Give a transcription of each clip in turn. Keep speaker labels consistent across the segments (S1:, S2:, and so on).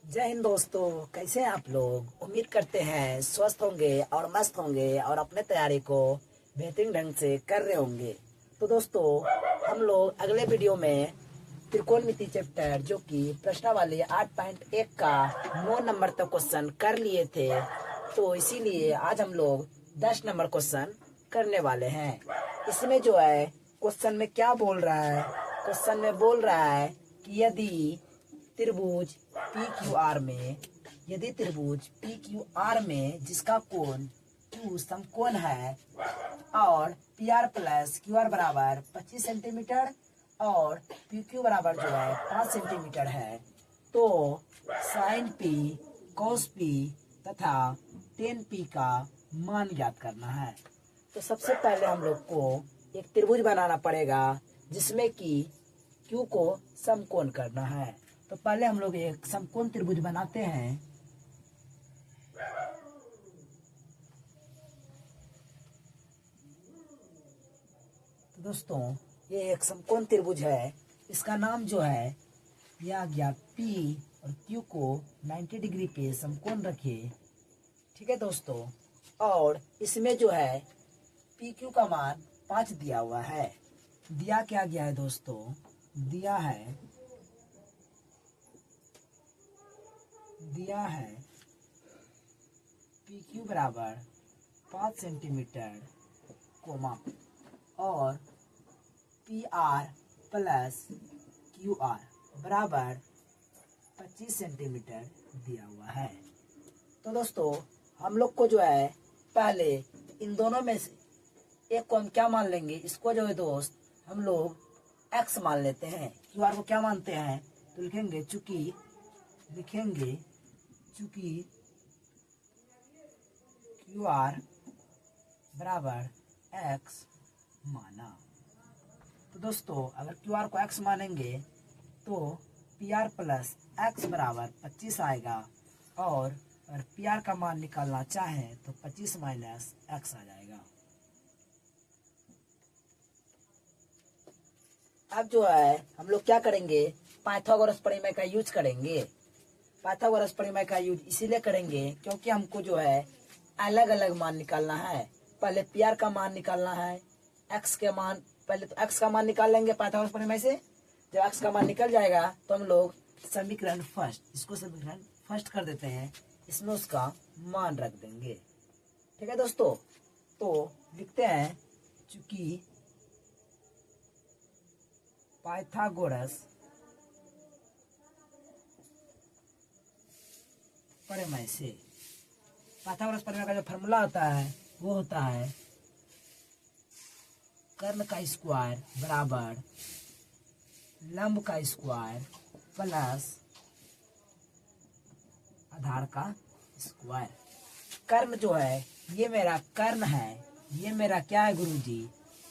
S1: जय हिंद दोस्तों। कैसे हैं आप लोग? उम्मीद करते हैं स्वस्थ होंगे और मस्त होंगे और अपने तैयारी को बेहतरीन ढंग से कर रहे होंगे। तो दोस्तों, हम लोग अगले वीडियो में त्रिकोणमिति चैप्टर जो कि प्रश्नावली 8.1 का 9 नंबर तक क्वेश्चन कर लिए थे, तो इसीलिए आज हम लोग 10 नंबर क्वेश्चन करने वाले हैं। इसमें जो है क्वेश्चन में क्या बोल रहा है? क्वेश्चन में बोल रहा है कि त्रिभुज पी क्यू आर में जिसका कोण Q समकोण है और P R plus Q R बराबर 25 सेंटीमीटर और पी क्यू बराबर जो है 5 सेंटीमीटर है, तो साइन पी, कॉस पी तथा टेन पी का मान ज्ञात करना है। तो सबसे पहले हम लोग को एक त्रिभुज बनाना पड़ेगा जिसमें कि Q को समकोण करना है। तो पहले हम लोग एक समकोण त्रिभुज बनाते हैं। तो दोस्तों, ये एक समकोण त्रिभुज है। इसका नाम जो है दिया गया P और Q को 90 डिग्री पे समकोण रखिए। ठीक है दोस्तों, और इसमें जो है पी क्यू का मान 5 दिया हुआ है। दिया क्या गया है दोस्तों? दिया है पी क्यू बराबर 5 सेंटीमीटर कोमा और P R plus Q R बराबर 25 सेंटीमीटर दिया हुआ है। तो दोस्तों, हम लोग को जो है पहले इन दोनों में से एक को हम क्या मान लेंगे? इसको जो है दोस्त हम लोग x मान लेते हैं। क्यू आर को क्या मानते हैं? तो लिखेंगे चूंकि क्यू आर बराबर x माना। तो दोस्तों, अगर क्यू आर को x मानेंगे तो पी आर प्लस एक्स बराबर 25 आएगा, और अगर पी आर का मान निकालना चाहें तो 25 माइनस एक्स आ जाएगा। अब जो है हम लोग क्या करेंगे? पाइथागोरस प्रमेय का यूज करेंगे। पाइथागोरस प्रमेय का यूज इसीलिए करेंगे क्योंकि हमको जो है अलग अलग मान निकालना है। पहले पी आर का मान निकालना है, एक्स के मान, पहले तो एक्स का मान निकाल लेंगे पाइथागोरस प्रमेय से। जब एक्स का मान निकल जाएगा तो हम लोग समीकरण फर्स्ट कर देते हैं, इसमें उसका मान रख देंगे। ठीक है दोस्तों, तो लिखते हैं चूंकि पाइथागोरस प्रमेय से, पाइथागोरस प्रमेय का जो फॉर्मूला होता है वो होता है कर्ण का स्क्वायर बराबर लंब का स्क्वायर प्लस आधार का स्क्वायर। कर्ण जो है ये मेरा कर्ण है, ये मेरा क्या है गुरुजी?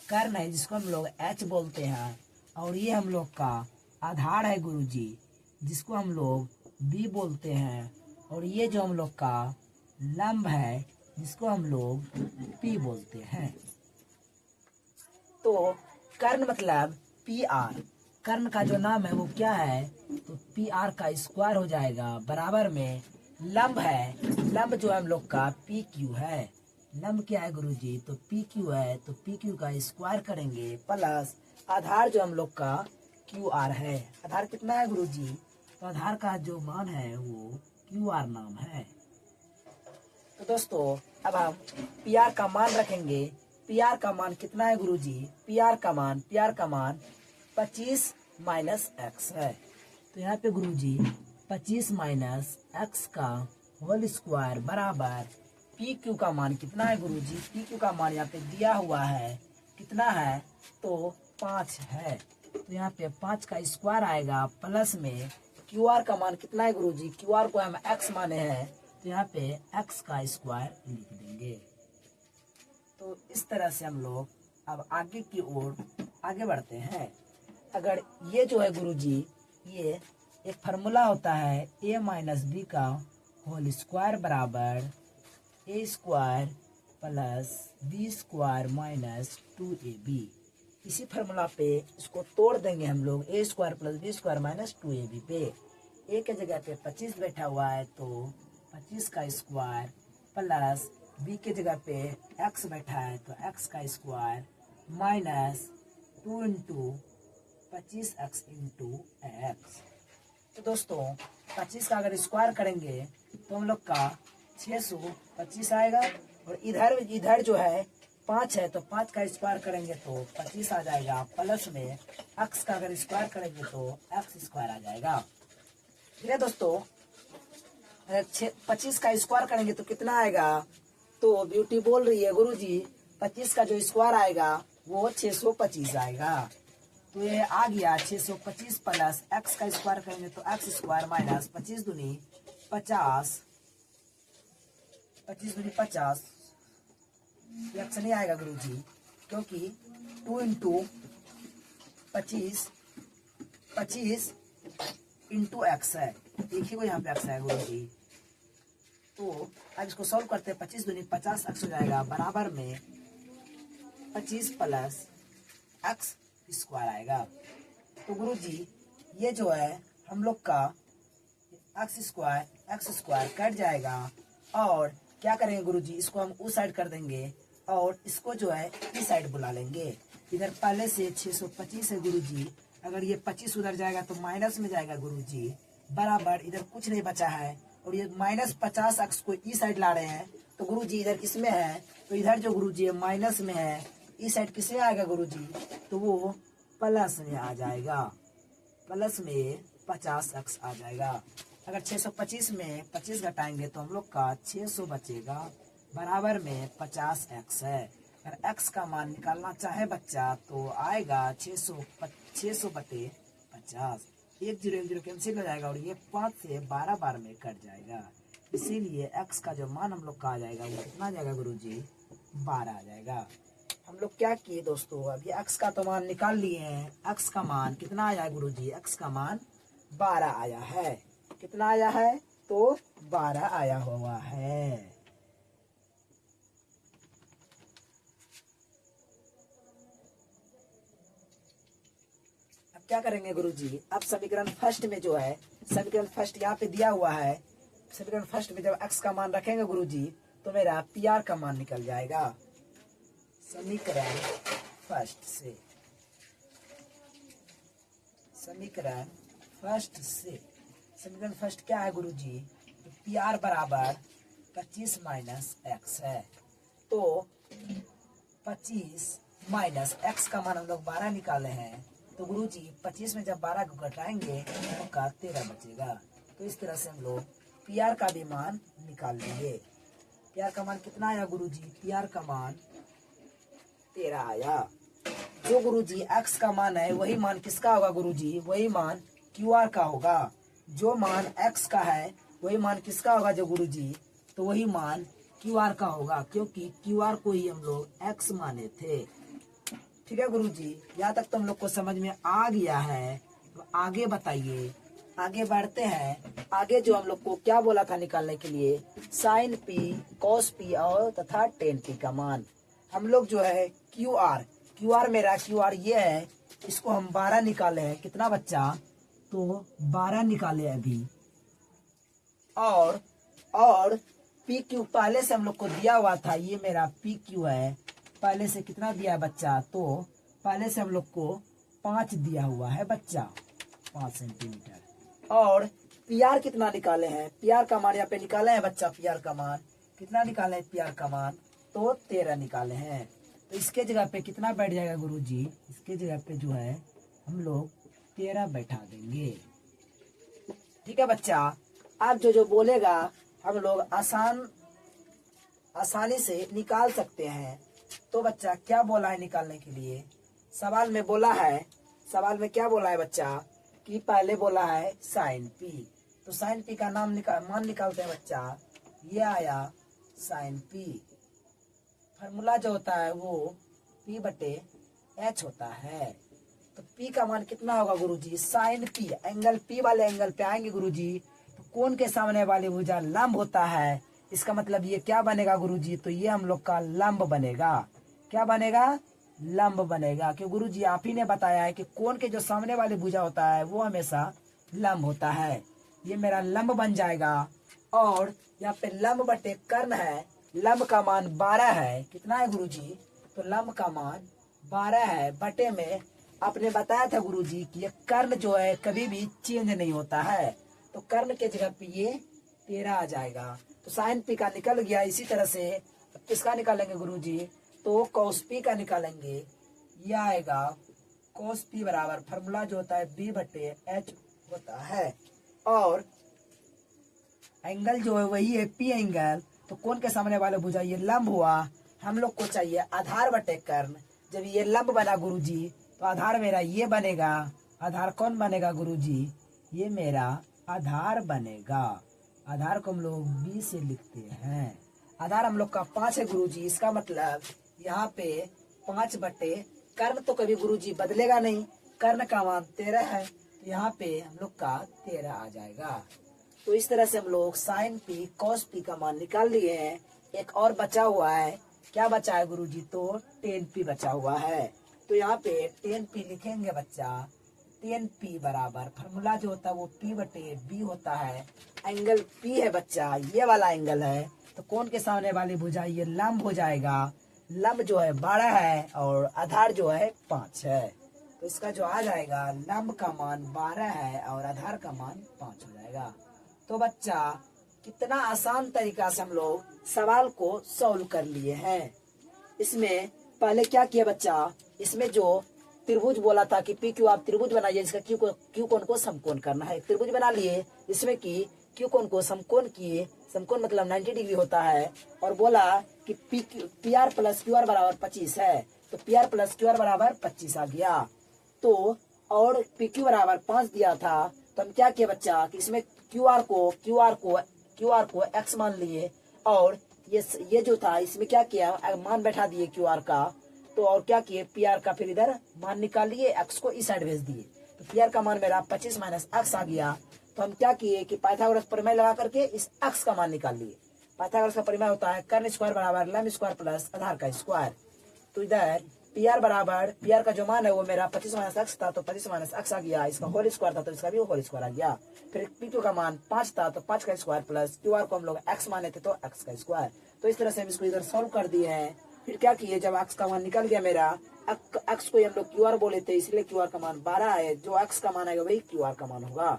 S1: कर्ण है, जिसको हम लोग h बोलते हैं, और ये हम लोग का आधार है गुरुजी, जिसको हम लोग b बोलते हैं, और ये जो हम लोग का लंब है जिसको हम लोग p बोलते हैं। तो कर्ण मतलब पी आर, कर्ण का जो नाम है वो क्या है? तो पी आर का स्क्वायर हो जाएगा बराबर में लंब है, लंब जो हम लोग का पी क्यू है। लंब क्या है गुरुजी? तो पी क्यू है, तो पी क्यू का स्क्वायर करेंगे प्लस आधार जो हम लोग का क्यू आर है। आधार कितना है गुरुजी? तो आधार का जो मान है वो क्यू आर नाम है। तो दोस्तों, अब हम पी आर का मान रखेंगे। पी आर का मान कितना है गुरुजी? पी आर का मान 25 माइनस एक्स है। तो यहाँ पे गुरुजी 25 माइनस एक्स का होल स्क्वायर बराबर पी क्यू का मान कितना है गुरुजी? पी क्यू का मान यहाँ पे दिया हुआ है, कितना है? तो 5 है। तो यहाँ पे 5 का स्क्वायर आएगा प्लस में क्यू आर का मान कितना है गुरुजी? क्यू आर को हम एक्स माने हैं, तो यहाँ पे एक्स का स्क्वायर लिख देंगे। तो इस तरह से हम लोग अब आगे की ओर आगे बढ़ते हैं। अगर ये जो है गुरुजी, ये एक फार्मूला होता है a माइनस बी का होल स्क्वायर बराबर a square plus b square minus 2ab। इसी फार्मूला पे इसको तोड़ देंगे हम लोग, a square plus b square minus 2ab पे। ए के जगह पे 25 बैठा हुआ है तो 25 का स्क्वायर प्लस बी के जगह पे एक्स बैठा है तो एक्स का square minus 2 into 25x into x. तो दोस्तों 25 का अगर स्क्वायर करेंगे तो हम लोग का 625 आएगा और इधर जो है 5 है तो 5 का स्क्वायर करेंगे तो 25 आ जाएगा प्लस में x का अगर स्क्वायर करेंगे तो x स्क्वायर आ जाएगा। ठीक है दोस्तों, अगर 25 का स्क्वायर करेंगे तो कितना आएगा? तो ब्यूटी बोल रही है गुरुजी 25 का जो स्क्वायर आएगा वो 625 आएगा। तो ये आ गया 625 प्लस x का स्क्वायर करेंगे तो x स्क्वायर माइनस 25 दूनी 50, 25 दूनी 50 एक्स नहीं आएगा गुरुजी क्योंकि 2 इंटू 25 इंटू एक्स है, देखिए वो यहाँ पे एक्स है गुरुजी। तो अब इसको सॉल्व करते हैं 25 दूनी 50 एक्स हो जाएगा बराबर में 25 प्लस एक्स स्क्वायर आएगा। तो गुरुजी ये जो है हम लोग का एक्स स्क्वायर कट जाएगा और क्या करेंगे गुरुजी इसको हम उस साइड कर देंगे और इसको जो है इस साइड बुला लेंगे। इधर पहले से 625 है गुरुजी, अगर ये 25 उधर जाएगा तो माइनस में जाएगा गुरुजी बराबर इधर कुछ नहीं बचा है और ये माइनस 50 एक्स को इस साइड ला रहे हैं तो गुरुजी इधर किसमें है? तो इधर जो गुरुजी है माइनस में है, इस साइड किसमें आएगा गुरुजी? तो वो प्लस में आ जाएगा, प्लस में 50 एक्स आ जाएगा। अगर 625 में 25 घटाएंगे तो हम लोग का 600 बचेगा बराबर में 50 एक्स है। अगर एक्स का मान निकालना चाहे बच्चा तो आएगा 600 बटे 50, 1 0 कैंसिल हो जाएगा और ये 5 से 12 बार में कट जाएगा। इसीलिए एक्स का जो मान हम लोग का आ जाएगा वो कितना आ जाएगा गुरुजी? 12 आ जाएगा। हम लोग क्या किए दोस्तों, अभी एक्स का तो मान निकाल लिए हैं। एक्स का मान कितना आया गुरुजी? एक्स का मान 12 आया है। कितना आया है? तो 12 आया हुआ है। अब क्या करेंगे गुरुजी? अब समीकरण फर्स्ट में जो है, समीकरण फर्स्ट यहाँ पे दिया हुआ है, समीकरण फर्स्ट में जब एक्स का मान रखेंगे गुरुजी तो मेरा पी आर का मान निकल जाएगा। समीकरण फर्स्ट से, समीकरण फर्स्ट क्या है गुरुजी? तो पी आर बराबर 25 माइनस एक्स है। तो 25 माइनस एक्स का मान हम लोग 12 निकाले हैं तो गुरुजी 25 में जब 12 को घटाएंगे तो का 13 बचेगा। तो इस तरह से हम लोग पी आर का भी मान निकाल लेंगे। पी आर का मान कितना आया गुरुजी? पी आर का मान 13 आया। जो गुरुजी एक्स का मान है वही मान किसका होगा गुरुजी? वही मान क्यू आर का होगा। जो मान एक्स का है वही मान किसका होगा जो गुरुजी? तो वही मान क्यू आर का होगा क्योंकि क्यू आर को ही हम लोग एक्स माने थे। ठीक है गुरुजी, यहाँ तक तो हम लोग को समझ में आ गया है। तो आगे बताइए, आगे बढ़ते हैं। आगे जो हम लोग को क्या बोला था निकालने के लिए? साइन पी, कॉस पी और तथा टेन पी का मान। हम लोग जो है क्यू आर मेरा क्यू आर ये है, इसको हम 12 निकाले हैं। कितना बच्चा? तो 12 निकाले अभी। और पी क्यू पहले से हम लोग को दिया हुआ था, ये मेरा पी क्यू है। पहले से कितना दिया है बच्चा? तो पहले से हम लोग को 5 दिया हुआ है बच्चा, 5 सेंटीमीटर। और पी आर कितना निकाले हैं? पी आर का मान यहाँ पे निकाले हैं बच्चा। पी आर का मान कितना निकाले हैं? पी आर का मान तो 13 निकाले हैं। तो इसके जगह पे कितना बैठ जाएगा गुरुजी? इसके जगह पे जो है हम लोग 13 बैठा देंगे। ठीक है बच्चा, आप जो बोलेगा हम लोग आसानी से निकाल सकते हैं। तो बच्चा क्या बोला है निकालने के लिए? सवाल में बोला है, सवाल में क्या बोला है बच्चा? कि पहले बोला है साइन पी। तो साइन पी का मान निकालते हैं बच्चा। ये आया साइन पी। फार्मूला जो होता है वो पी बटे एच होता है। तो पी का मान कितना होगा गुरुजी? साइन पी, एंगल पी वाले एंगल पे आएंगे गुरुजी तो कोण के सामने वाली भुजा लंब होता है। इसका मतलब ये क्या बनेगा गुरुजी? तो ये हम लोग का लंब बनेगा। क्या बनेगा? लंब बनेगा। क्यों गुरुजी? आप ही ने बताया है कि कोण के जो सामने वाली भुजा होता है वो हमेशा लंब होता है। ये मेरा लंब बन जाएगा। और यहाँ पे लंब बटे कर्ण है, लंब का मान 12 है। कितना है गुरुजी? तो लंब का मान 12 है। बटे में आपने बताया था गुरुजी कि ये कर्ण जो है कभी भी चेंज नहीं होता है, तो कर्ण के जगह पे ये 13 आ जाएगा। तो साइन पी का निकल गया। इसी तरह से किसका निकालेंगे गुरुजी? तो कॉस पी का निकालेंगे। यह आएगा कॉस पी बराबर फॉर्मूला जो होता है बी बटे एच होता है। और एंगल जो है वही है पी एंगल। तो कोण के सामने वाले भुजा ये लंब हुआ। हम लोग को चाहिए आधार बटे कर्ण। जब ये लंब बना गुरुजी तो आधार मेरा ये बनेगा। आधार कौन बनेगा गुरुजी? ये मेरा आधार बनेगा। आधार को हम लोग बी से लिखते हैं। आधार हम लोग का 5 है गुरुजी। इसका मतलब यहाँ पे 5 बटे कर्ण तो कभी गुरुजी बदलेगा नहीं। कर्ण का मान 13 है, तो यहाँ पे हम लोग का 13 आ जाएगा। तो इस तरह से हम लोग साइन पी कॉस पी का मान निकाल लिए हैं। एक और बचा हुआ है। क्या बचा है गुरुजी? तो टेन पी बचा हुआ है। तो यहाँ पे टेन पी लिखेंगे बच्चा। टेन पी बराबर फॉर्मूला जो होता है वो पी बटे बी होता है। एंगल पी है बच्चा, ये वाला एंगल है। तो कोण के सामने वाली भुजा ये लंब हो जाएगा। लंब जो है 12 है और आधार जो है 5 है। तो इसका जो आ जाएगा लंब का मान 12 है और आधार का मान 5 हो जाएगा। तो बच्चा कितना आसान तरीका से हम लोग सवाल को सॉल्व कर लिए हैं। इसमें पहले क्या किया बच्चा? इसमें जो त्रिभुज बोला था कि पी क्यू आप त्रिभुज बनाइए, इसका क्यू कोण को समकोण करना है। त्रिभुज बना लिए, जिसमें कि क्यू कोण को समकोण किए। समकोण मतलब 90 डिग्री होता है। और बोला कि P R plus Q R बराबर 25 है। तो P R plus Q R बराबर 25 आ गया। तो और पी क्यू बराबर 5 दिया था। तो हम क्या किया बच्चा कि इसमें क्यू आर को एक्स मान लिए। और ये जो था इसमें क्या किया, मान बैठा दिए क्यू आर का। तो और क्या किए, पी आर का फिर इधर मान निकाल लिए, एक्स को इस साइड भेज दिए। तो पी आर का मान मेरा 25 माइनस एक्स आ गया। तो हम क्या किए कि पाइथागोरस प्रमेय लगा करके इस एक्स का मान निकाल लिए। पाइथागोरस का प्रमेय होता है कर्ण स्क्वायर बराबर लंब स्क्वायर प्लस आधार का स्क्वायर। तो इधर पी आर बराबर पी आर का जो मान है वो मेरा 25 माइनस एक्स था, तो 25 माइनस एक्स आ गया। इसका होल स्क्वायर था तो इसका भी होल स्क्वायर आ गया। फिर पी क्यू का मान 5 था, तो 5 का स्क्वायर प्लस क्यू आर को हम लोग एक्स माने थे तो एक्स का स्क्वायर। तो इस तरह से हम इसको इधर सॉल्व कर दिए हैं। फिर क्या किए, जब एक्स का मान निकल गया मेरा, एक्स को हम लोग क्यू आर बोले थे, इसलिए क्यू आर का मान 12 है। जो एक्स का मान आएगा वही क्यू आर का मान होगा।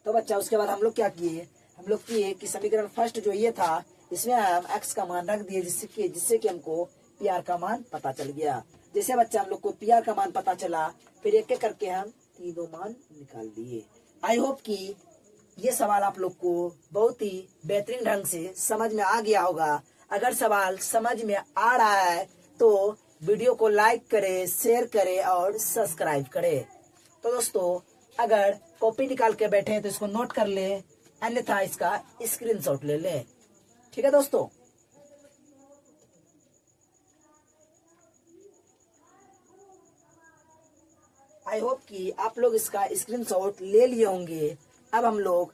S1: तो बच्चा उसके बाद हम लोग क्या किए, हम लोग किए कि समीकरण फर्स्ट जो ये था इसमें हम एक्स का मान रख दिए, जिससे कि हमको पी आर का मान पता चल गया। जैसे बच्चा हम लोग को पी आर का मान पता चला, फिर एक एक करके हम तीनों मान निकाल लिए। आई होप कि ये सवाल आप लोग को बहुत ही बेहतरीन ढंग से समझ में आ गया होगा। अगर सवाल समझ में आ रहा है तो वीडियो को लाइक करे, शेयर करे और सब्सक्राइब करे। तो दोस्तों अगर कॉपी निकाल के बैठे हैं तो इसको नोट कर ले, अन्यथा इसका स्क्रीनशॉट ले ले। ठीक है दोस्तों। आई होप कि आप लोग इसका स्क्रीनशॉट ले लिए होंगे। अब हम लोग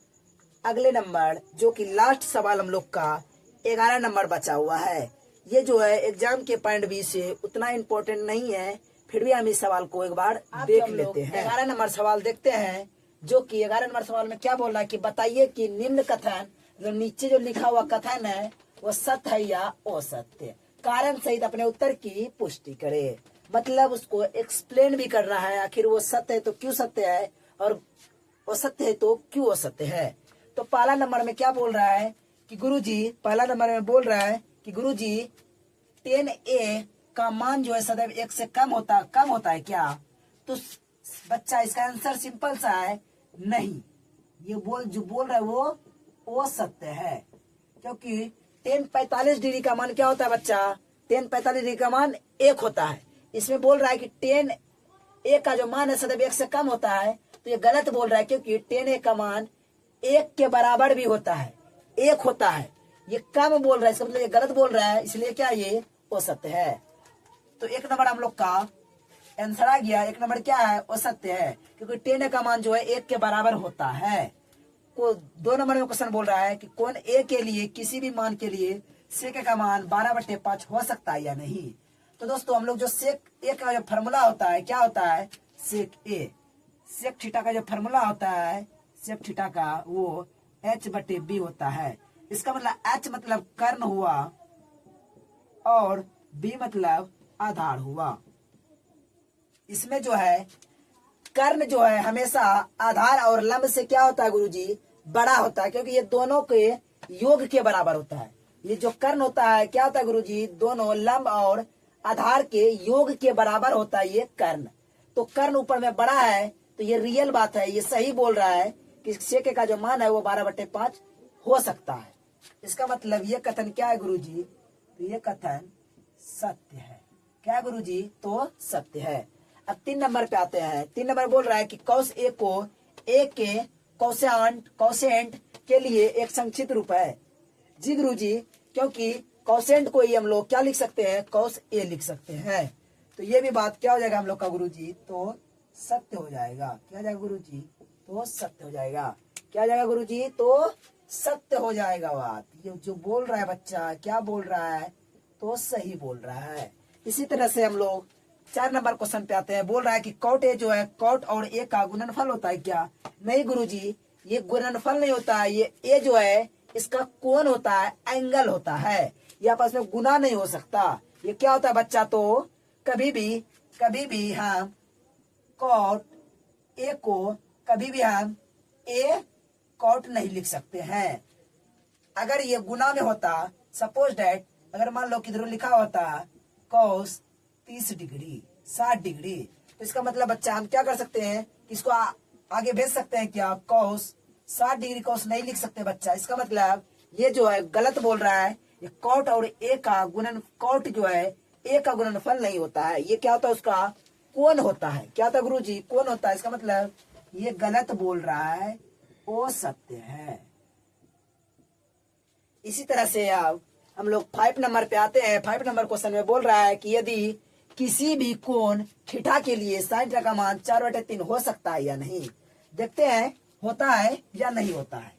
S1: अगले नंबर, जो कि लास्ट सवाल हम लोग का 11 नंबर बचा हुआ है। ये जो है एग्जाम के पॉइंट व्यू से उतना इम्पोर्टेंट नहीं है, फिर भी हम इस सवाल को एक बार देख लेते हैं। 11 नंबर सवाल देखते हैं, जो कि 11 नंबर सवाल में क्या बोल रहा है कि बताइए कि निम्न कथन, जो नीचे जो लिखा हुआ कथन है वो सत्य है या असत्य, कारण सहित अपने उत्तर की पुष्टि करे। मतलब उसको एक्सप्लेन भी करना है, आखिर वो सत्य है तो क्यों सत्य है और असत्य है तो क्यों असत्य है। तो पहला नंबर में क्या बोल रहा है कि गुरुजी, पहला नंबर में बोल रहा है कि गुरुजी 10a का मान जो है सदैव 1 से कम होता है क्या? तो बच्चा इसका आंसर सिंपल सा है, नहीं। ये जो बोल रहा है वो सत्य है, क्योंकि 10 45 डिग्री का मान क्या होता है बच्चा? 10 45 डिग्री का मान 1 होता है। इसमें बोल रहा है कि 10a का जो मान है सदैव 1 से कम होता है, तो ये गलत बोल रहा है, क्योंकि 10a का मान 1 के बराबर भी होता है, 1 होता है। ये कम बोल रहा है, इसका मतलब ये गलत बोल रहा है, इसलिए क्या ये असत्य है। तो 1 नंबर हम लोग का आंसर आ गया। 1 नंबर क्या है? असत्य है, क्योंकि 10a का मान जो है 1 के बराबर होता है। को 2 नंबर में क्वेश्चन बोल रहा है कि कौन a के लिए किसी भी मान के लिए sec का मान 12/5 हो सकता है या नहीं। तो दोस्तों हम लोग जो sec a का जो फॉर्मूला होता है क्या होता है? sec a, sec थीटा का जो फॉर्मूला होता है सेक थीटा का वो h/b होता है। इसका मतलब h मतलब कर्ण हुआ और b मतलब आधार हुआ। इसमें जो है कर्ण जो है हमेशा आधार और लंब से क्या होता है गुरुजी, बड़ा होता है, क्योंकि ये दोनों के योग के बराबर होता है। ये जो कर्ण होता है क्या होता है गुरुजी, दोनों लंब और आधार के योग के बराबर होता है ये कर्ण। तो कर्ण ऊपर में बड़ा है तो ये रियल बात है, ये सही बोल रहा है कि सेक का जो मान है वो 12/5 हो सकता है। इसका मतलब ये कथन क्या है गुरुजी, तो ये कथन सत्य है। क्या गुरुजी, तो सत्य है। अब 3 नंबर पे आते हैं। 3 नंबर बोल रहा है कि cos a को a के कोसेंट के लिए एक संक्षिप्त रूप है। जी गुरुजी, क्योंकि कोसेंट को ही हम लोग क्या लिख सकते हैं, cos a लिख सकते हैं। तो ये भी बात क्या हो जाएगा हम लोग का गुरुजी, तो सत्य हो जाएगा। क्या हो जाएगा गुरुजी, तो सत्य हो जाएगा। क्या हो जाएगा गुरुजी, तो सत्य हो जाएगा। बात ये जो बोल रहा है बच्चा, क्या बोल रहा है, तो सही बोल रहा है। इसी तरह से हम लोग 4 नंबर क्वेश्चन पे आते हैं। बोल रहा है कि कॉट ए जो है कॉट और ए का गुणनफल होता है क्या? नहीं गुरुजी, ये गुणनफल नहीं होता है। ये ए जो है इसका कोण होता है, एंगल होता है। ये आपस में गुना नहीं हो सकता। ये क्या होता है बच्चा, तो कभी भी हम कॉट ए को कभी भी हम ए कॉट नहीं लिख सकते हैं। अगर ये गुना में होता, सपोज डेट अगर मान लो किधर लिखा होता cos 30 डिग्री 60 डिग्री, तो इसका मतलब बच्चा हम क्या कर सकते हैं, इसको आगे भेज सकते हैं क्या, cos 60 डिग्री cos नहीं लिख सकते बच्चा। इसका मतलब ये जो है गलत बोल रहा है। ये कॉट और ए का गुणन, कॉट जो है ए का गुणनफल नहीं होता है। ये क्या होता है, उसका कोण होता है। क्या होता है गुरुजी, कोण होता है। इसका मतलब ये गलत बोल रहा है, वो सत्य है। इसी तरह से अब हम लोग 5 नंबर पे आते हैं। 5 नंबर क्वेश्चन में बोल रहा है कि यदि किसी भी कोण थीटा के लिए sin थीटा का मान 4/3 हो सकता है या नहीं। देखते हैं होता है या नहीं होता है।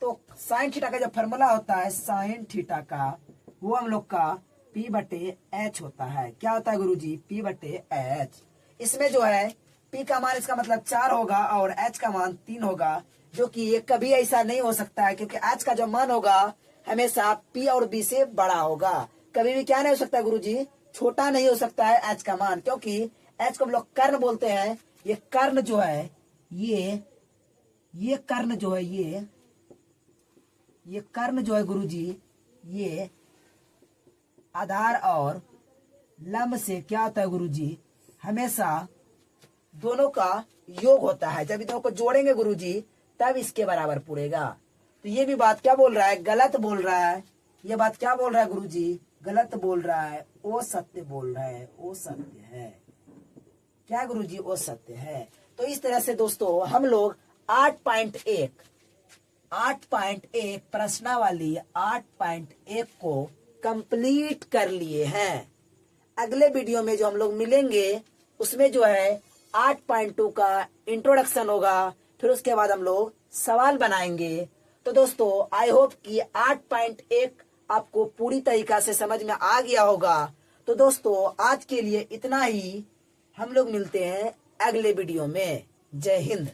S1: तो sin थीटा का जो फॉर्मूला होता है sin थीटा का, वो हम लोग का p/h होता है। क्या होता है गुरुजी, p/h। इसमें जो है p का मान इसका मतलब 4 होगा और h का मान 3 होगा, जो कि ये कभी ऐसा नहीं हो सकता है, क्योंकि h का जो मान होगा हमेशा p और b से बड़ा होगा। कभी भी क्या नहीं हो सकता गुरुजी, छोटा नहीं हो सकता है h का मान, क्योंकि h को हम लोग कर्ण बोलते हैं। ये कर्ण जो है ये कर्ण जो है ये कर्ण जो है गुरुजी, ये आधार और लंब से क्या होता है गुरुजी, हमेशा दोनों का योग होता है। जब इन दोनों को जोड़ेंगे गुरुजी तब इसके बराबर पूरेगा। तो ये भी बात क्या बोल रहा है, गलत बोल रहा है। ये बात क्या बोल रहा है गुरुजी, गलत बोल रहा है, वो सत्य बोल रहा है, वो सत्य है। क्या गुरुजी, वो सत्य है। तो इस तरह से दोस्तों हम लोग 8.1 प्रश्नावली 8.1 को कंप्लीट कर लिए हैं। अगले वीडियो में जो हम लोग मिलेंगे उसमें जो है 8.2 का इंट्रोडक्शन होगा, फिर उसके बाद हम लोग सवाल बनाएंगे। तो दोस्तों आई होप कि 8.1 आपको पूरी तरीका से समझ में आ गया होगा। तो दोस्तों आज के लिए इतना ही। हम लोग मिलते हैं अगले वीडियो में। जय हिंद।